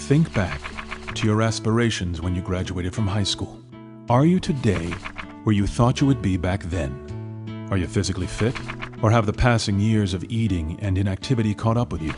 Think back to your aspirations when you graduated from high school. Are you today where you thought you would be back then? Are you physically fit? Or have the passing years of eating and inactivity caught up with you?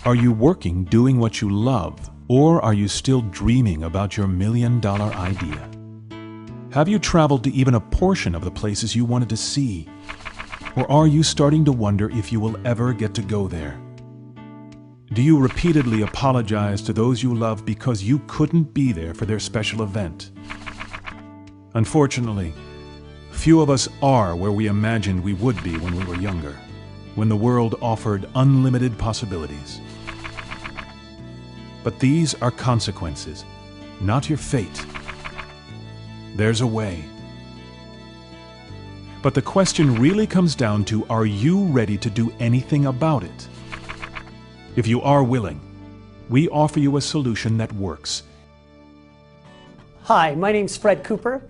Are you working doing what you love? Or are you still dreaming about your million-dollar idea? Have you traveled to even a portion of the places you wanted to see? Or are you starting to wonder if you will ever get to go there? Do you repeatedly apologize to those you love because you couldn't be there for their special event? Unfortunately, few of us are where we imagined we would be when we were younger, when the world offered unlimited possibilities. But these are consequences, not your fate. There's a way. But the question really comes down to, are you ready to do anything about it? If you are willing, we offer you a solution that works. Hi, my name's Fred Cooper.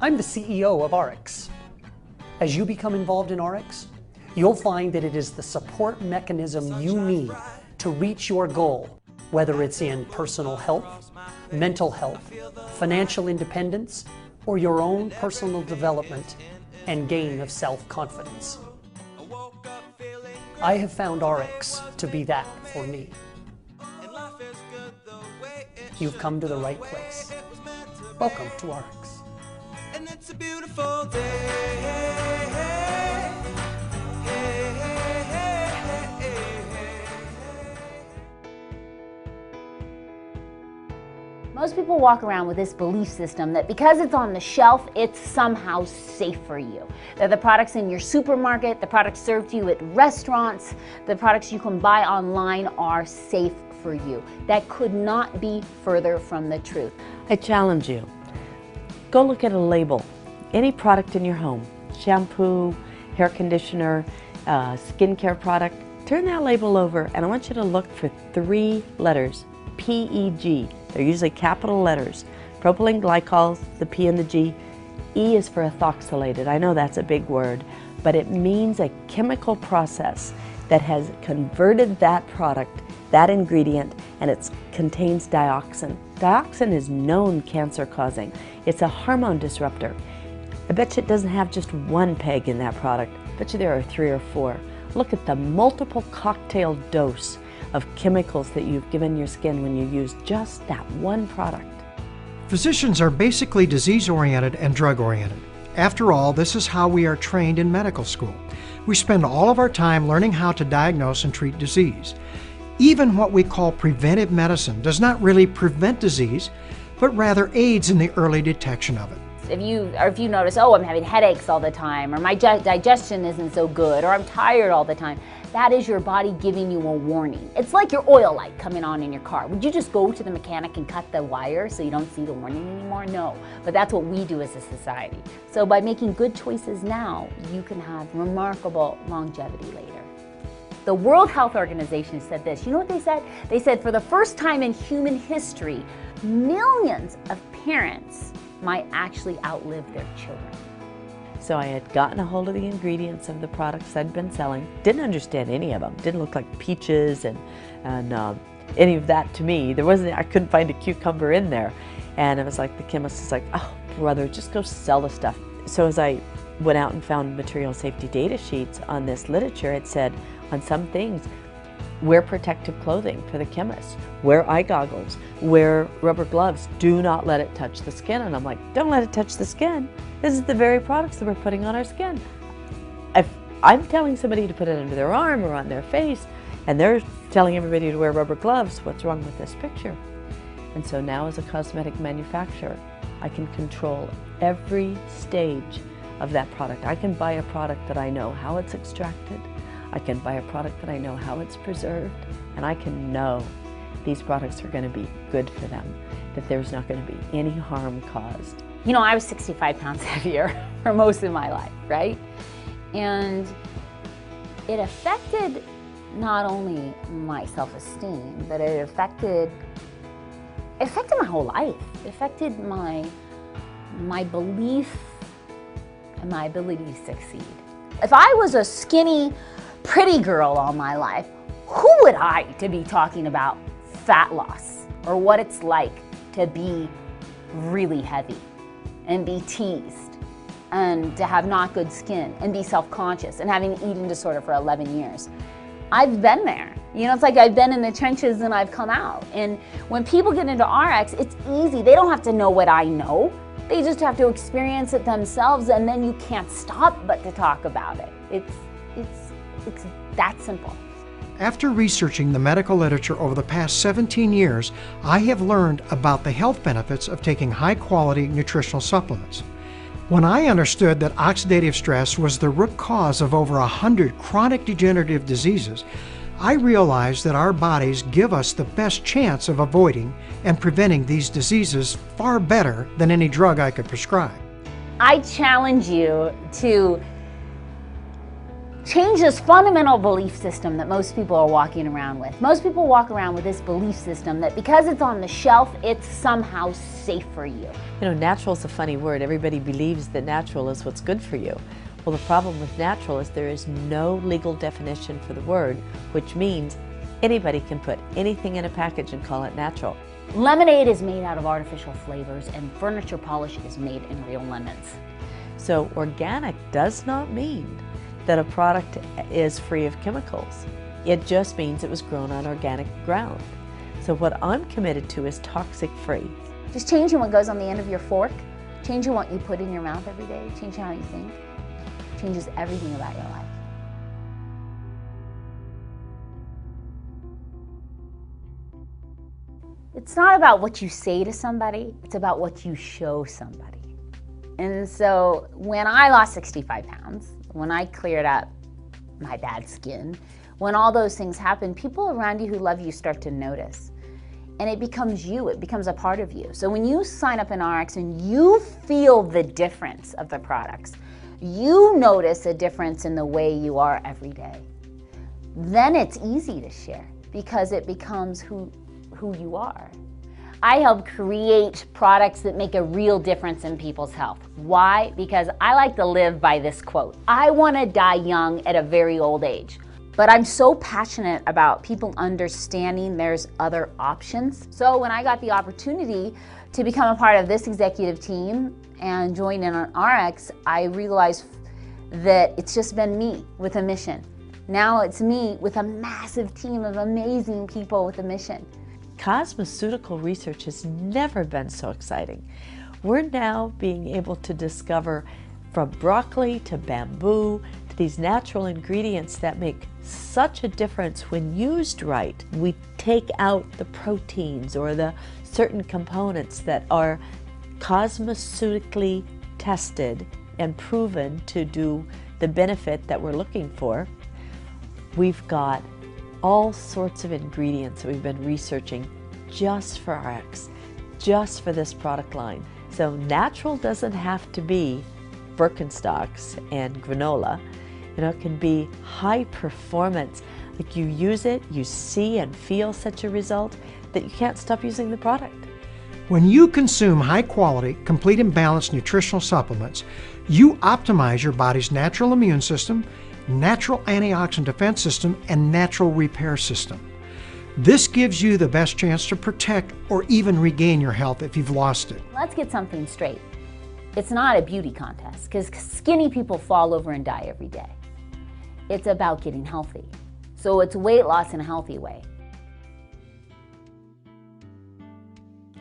I'm the CEO of Ariix. As you become involved in Ariix, you'll find that it is the support mechanism you need to reach your goal, whether it's in personal health, mental health, financial independence, or your own personal development and gain of self-confidence. I have found Ariix to be that for me. You've come to the right place. Welcome to Ariix. And it's a beautiful day. Most people walk around with this belief system that because it's on the shelf, it's somehow safe for you. That the products in your supermarket, the products served to you at restaurants, the products you can buy online are safe for you. That could not be further from the truth. I challenge you. Go look at a label. Any product in your home, shampoo, hair conditioner, skincare product, turn that label over and I want you to look for 3 letters, PEG. They're usually capital letters. Propylene glycol, the P and the G. E is for ethoxylated. I know that's a big word, but it means a chemical process that has converted that product, that ingredient, and it contains dioxin. Dioxin is known cancer causing. It's a hormone disruptor. I bet you it doesn't have just 1 peg in that product. I bet you there are 3 or 4. Look at the multiple cocktail dose of chemicals that you've given your skin when you use just that 1 product. Physicians are basically disease-oriented and drug-oriented. After all, this is how we are trained in medical school. We spend all of our time learning how to diagnose and treat disease. Even what we call preventive medicine does not really prevent disease, but rather aids in the early detection of it. If you notice, oh, I'm having headaches all the time, or my digestion isn't so good, or I'm tired all the time, that is your body giving you a warning. It's like your oil light coming on in your car. Would you just go to the mechanic and cut the wire so you don't see the warning anymore? No, but that's what we do as a society. So by making good choices now, you can have remarkable longevity later. The World Health Organization said this. You know what they said? They said for the first time in human history, millions of parents might actually outlive their children. So I had gotten a hold of the ingredients of the products I'd been selling. Didn't understand any of them. Didn't look like peaches and any of that to me. I couldn't find a cucumber in there. And it was like the chemist was like, oh brother, just go sell the stuff. So as I went out and found material safety data sheets on this literature, it said on some things, wear protective clothing for the chemist, wear eye goggles, wear rubber gloves, do not let it touch the skin. And I'm like, don't let it touch the skin. This is the very products that we're putting on our skin. If I'm telling somebody to put it under their arm or on their face, and they're telling everybody to wear rubber gloves, what's wrong with this picture? And so now as a cosmetic manufacturer, I can control every stage of that product. I can buy a product that I know how it's extracted. I can buy a product that I know how it's preserved, and I can know these products are going to be good for them, that there's not going to be any harm caused. You know, I was 65 pounds heavier for most of my life, right? And it affected not only my self-esteem, but it affected my whole life. It affected my belief and my ability to succeed. If I was a skinny, pretty girl all my life, who would I to be talking about fat loss or what it's like to be really heavy and be teased and to have not good skin and be self-conscious and having an eating disorder for 11 years. I've been there. You know, it's like I've been in the trenches and I've come out. And when people get into RX, it's easy. They don't have to know what I know. They just have to experience it themselves, and then you can't stop but to talk about it. It's that simple. After researching the medical literature over the past 17 years, I have learned about the health benefits of taking high-quality nutritional supplements. When I understood that oxidative stress was the root cause of over 100 chronic degenerative diseases, I realized that our bodies give us the best chance of avoiding and preventing these diseases far better than any drug I could prescribe. I challenge you to change this fundamental belief system that most people are walking around with. Most people walk around with this belief system that because it's on the shelf, it's somehow safe for you. You know, natural is a funny word. Everybody believes that natural is what's good for you. Well, the problem with natural is there is no legal definition for the word, which means anybody can put anything in a package and call it natural. Lemonade is made out of artificial flavors, and furniture polish is made in real lemons. So organic does not mean that a product is free of chemicals. It just means it was grown on organic ground. So what I'm committed to is toxic free. Just changing what goes on the end of your fork, changing what you put in your mouth every day, changing how you think, changes everything about your life. It's not about what you say to somebody, it's about what you show somebody. And so when I lost 65 pounds, when I cleared up my bad skin, when all those things happen, people around you who love you start to notice. And it becomes you, it becomes a part of you. So when you sign up in RX and you feel the difference of the products, you notice a difference in the way you are every day, then it's easy to share because it becomes who you are. I help create products that make a real difference in people's health. Why? Because I like to live by this quote. I want to die young at a very old age. But I'm so passionate about people understanding there's other options. So when I got the opportunity to become a part of this executive team and join in on RX, I realized that it's just been me with a mission. Now it's me with a massive team of amazing people with a mission. Cosmeceutical research has never been so exciting. We're now being able to discover from broccoli to bamboo to these natural ingredients that make such a difference when used right. We take out the proteins or the certain components that are cosmeceutically tested and proven to do the benefit that we're looking for. We've got all sorts of ingredients that we've been researching just for RX, just for this product line. So natural doesn't have to be Birkenstocks and granola. You know, it can be high performance. Like you use it, you see and feel such a result that you can't stop using the product. When you consume high quality, complete and balanced nutritional supplements, you optimize your body's natural immune system, natural antioxidant defense system, and natural repair system. This gives you the best chance to protect or even regain your health if you've lost it. Let's get something straight. It's not a beauty contest because skinny people fall over and die every day. It's about getting healthy. So it's weight loss in a healthy way.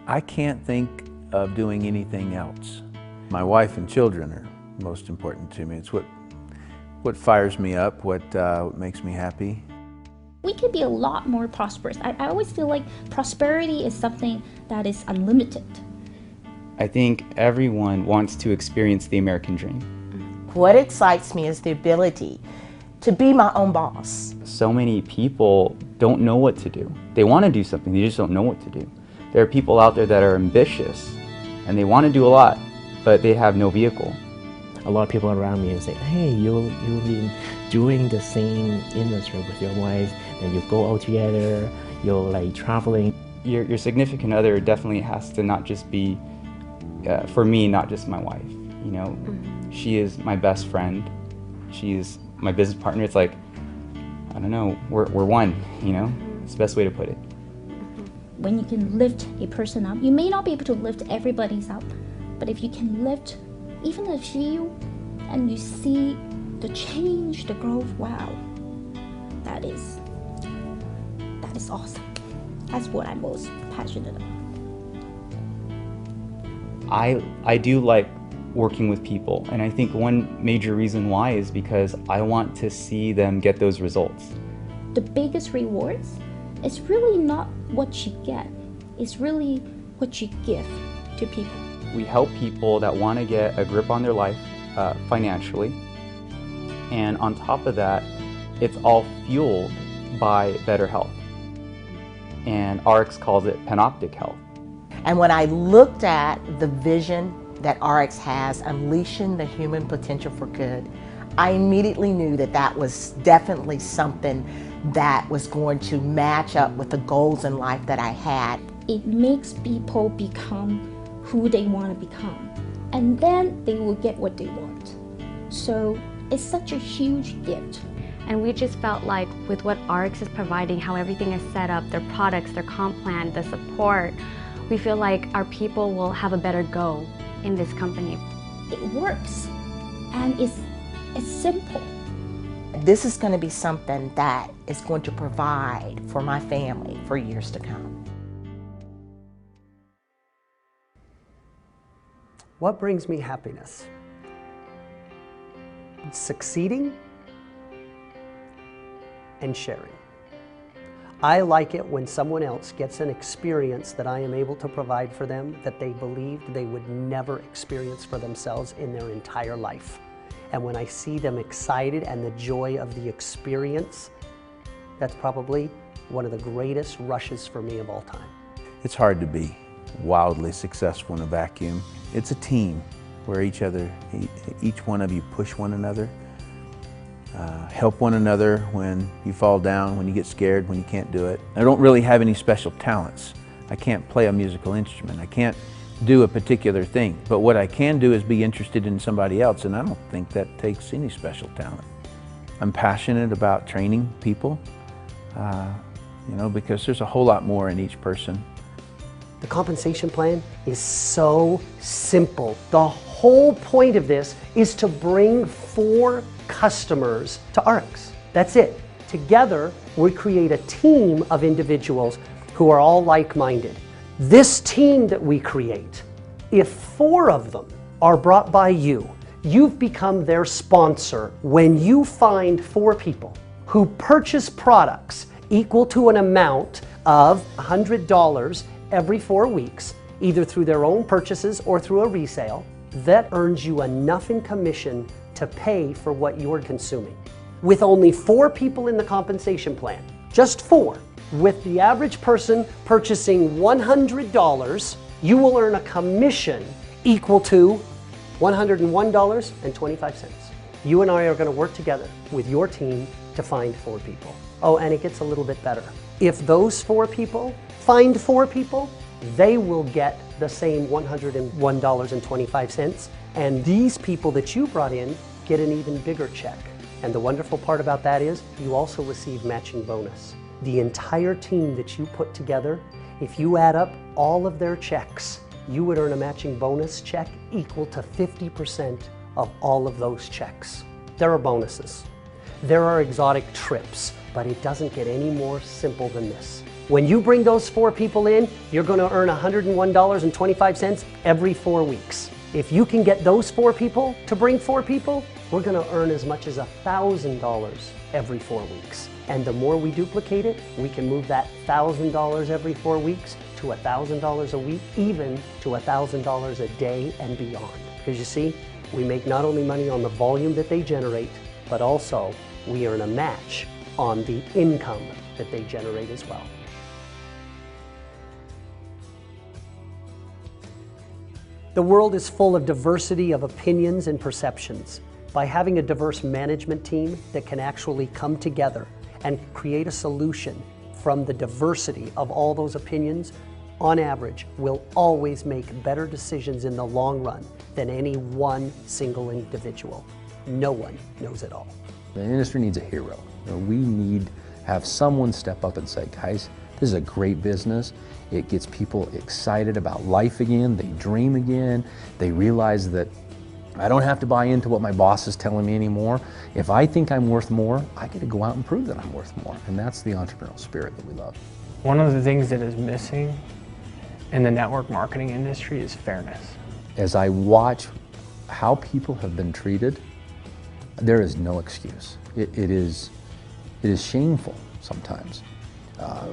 I can't think of doing anything else. My wife and children are most important to me. It's what fires me up, what makes me happy. We could be a lot more prosperous. I always feel like prosperity is something that is unlimited. I think everyone wants to experience the American dream. What excites me is the ability to be my own boss. So many people don't know what to do. They want to do something, they just don't know what to do. There are people out there that are ambitious and they want to do a lot, but they have no vehicle. A lot of people around me say, hey, you've been doing the same industry with your wife, and you go out together, you're like traveling. Your significant other definitely has to not just be, for me, not just my wife. You know, she is my best friend. She is my business partner. It's like, I don't know, we're one, you know? It's the best way to put it. When you can lift a person up, you may not be able to lift everybody's up, but if you can lift even a few and you see the change, the growth, wow, that is awesome. That's what I'm most passionate about. I do like working with people, and I think one major reason why is because I want to see them get those results. The biggest rewards is really not what you get, it's really what you give to people. We help people that want to get a grip on their life financially, and on top of that, it's all fueled by better health. And Ariix calls it panoptic health. And when I looked at the vision that Ariix has, unleashing the human potential for good, I immediately knew that that was definitely something that was going to match up with the goals in life that I had. It makes people become who they want to become, and then they will get what they want. So it's such a huge gift. And we just felt like with what Ariix is providing, how everything is set up, their products, their comp plan, the support, we feel like our people will have a better go in this company. It works, and it's simple. This is going to be something that is going to provide for my family for years to come. What brings me happiness? Succeeding and sharing. I like it when someone else gets an experience that I am able to provide for them that they believed they would never experience for themselves in their entire life. And when I see them excited and the joy of the experience, that's probably one of the greatest rushes for me of all time. It's hard to be wildly successful in a vacuum. It's a team where each one of you push one another, help one another when you fall down, when you get scared, when you can't do it. I don't really have any special talents. I can't play a musical instrument. I can't do a particular thing. But what I can do is be interested in somebody else, and I don't think that takes any special talent. I'm passionate about training people, because there's a whole lot more in each person. The compensation plan is so simple. The whole point of this is to bring 4 customers to Ariix. That's it. Together, we create a team of individuals who are all like-minded. This team that we create, if 4 of them are brought by you, you've become their sponsor. When you find 4 people who purchase products equal to an amount of $100 every 4 weeks, either through their own purchases or through a resale, that earns you enough in commission to pay for what you're consuming. With only 4 people in the compensation plan, just 4, with the average person purchasing $100, you will earn a commission equal to $101.25. You and I are going to work together with your team to find 4 people. Oh, and it gets a little bit better. If those 4 people find 4 people, they will get the same $101.25, and these people that you brought in get an even bigger check. And the wonderful part about that is you also receive matching bonus. The entire team that you put together, if you add up all of their checks, you would earn a matching bonus check equal to 50% of all of those checks. There are bonuses. There are exotic trips, but it doesn't get any more simple than this. When you bring those 4 people in, you're going to earn $101.25 every 4 weeks. If you can get those 4 people to bring 4 people, we're going to earn as much as $1,000 every 4 weeks. And the more we duplicate it, we can move that $1,000 every 4 weeks to $1,000 a week, even to $1,000 a day and beyond. Because you see, we make not only money on the volume that they generate, but also we earn a match on the income that they generate as well. The world is full of diversity of opinions and perceptions. By having a diverse management team that can actually come together and create a solution from the diversity of all those opinions, on average, we'll always make better decisions in the long run than any one single individual. No one knows it all. The industry needs a hero. We need to have someone step up and say, guys, This is a great business. It gets people excited about life again. They dream again. They realize that I don't have to buy into what my boss is telling me anymore. If I think I'm worth more, I get to go out and prove that I'm worth more. And that's the entrepreneurial spirit that we love. One of the things that is missing in the network marketing industry is fairness. As I watch how people have been treated, there is no excuse. It is shameful sometimes.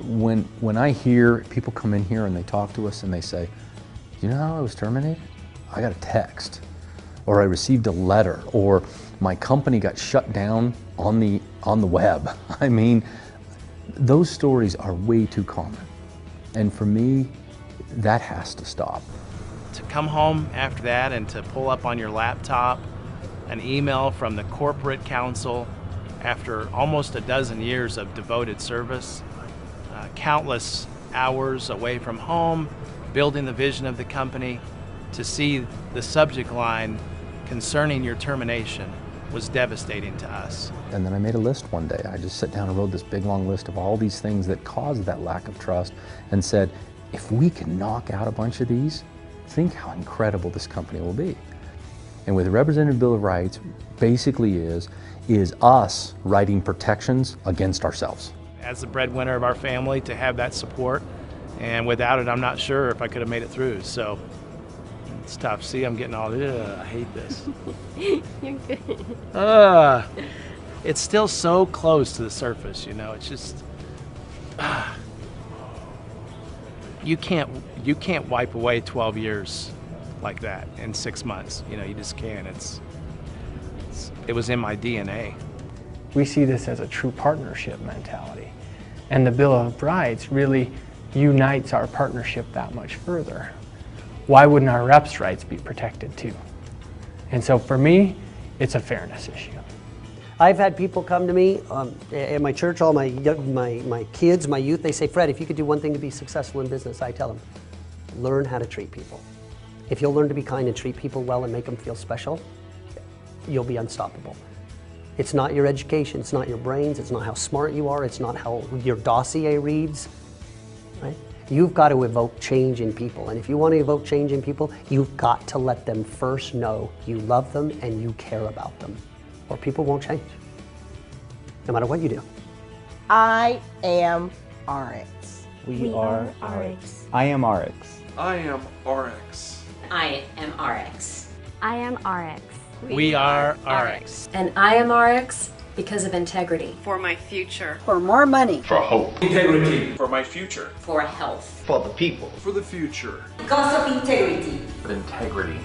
When I hear people come in here and they talk to us and they say, you know how I was terminated? I got a text, or I received a letter, or my company got shut down on the web. I mean, those stories are way too common. And for me, that has to stop. To come home after that and to pull up on your laptop an email from the corporate counsel after almost a dozen years of devoted service, countless hours away from home, building the vision of the company, to see the subject line concerning your termination was devastating to us. And then I made a list one day. I just sat down and wrote this big long list of all these things that caused that lack of trust and said, if we can knock out a bunch of these, think how incredible this company will be. And with the Representative Bill of Rights basically is us writing protections against ourselves. As the breadwinner of our family, to have that support, and without it, I'm not sure if I could have made it through. So it's tough. See, I'm getting all, I hate this. You're good. It's still so close to the surface, you know. It's just, you can't wipe away 12 years like that in 6 months. You know, you just can't. It was in my DNA. We see this as a true partnership mentality. And the Bill of Rights really unites our partnership that much further. Why wouldn't our reps' rights be protected too? And so for me, it's a fairness issue. I've had people come to me at my church, all my kids, my youth, they say, Fred, if you could do one thing to be successful in business, I tell them, learn how to treat people. If you'll learn to be kind and treat people well and make them feel special, you'll be unstoppable. It's not your education, it's not your brains, it's not how smart you are, it's not how your dossier reads, right? You've got to evoke change in people. And if you want to evoke change in people, you've got to let them first know you love them and you care about them, or people won't change, no matter what you do. I am Ariix. We are Ariix. I am Ariix. I am Ariix. I am Ariix. I am Ariix. We are Ariix. And I am Ariix because of integrity. For my future. For more money. For hope. Integrity. For my future. For health. For the people. For the future. Because of integrity. For integrity.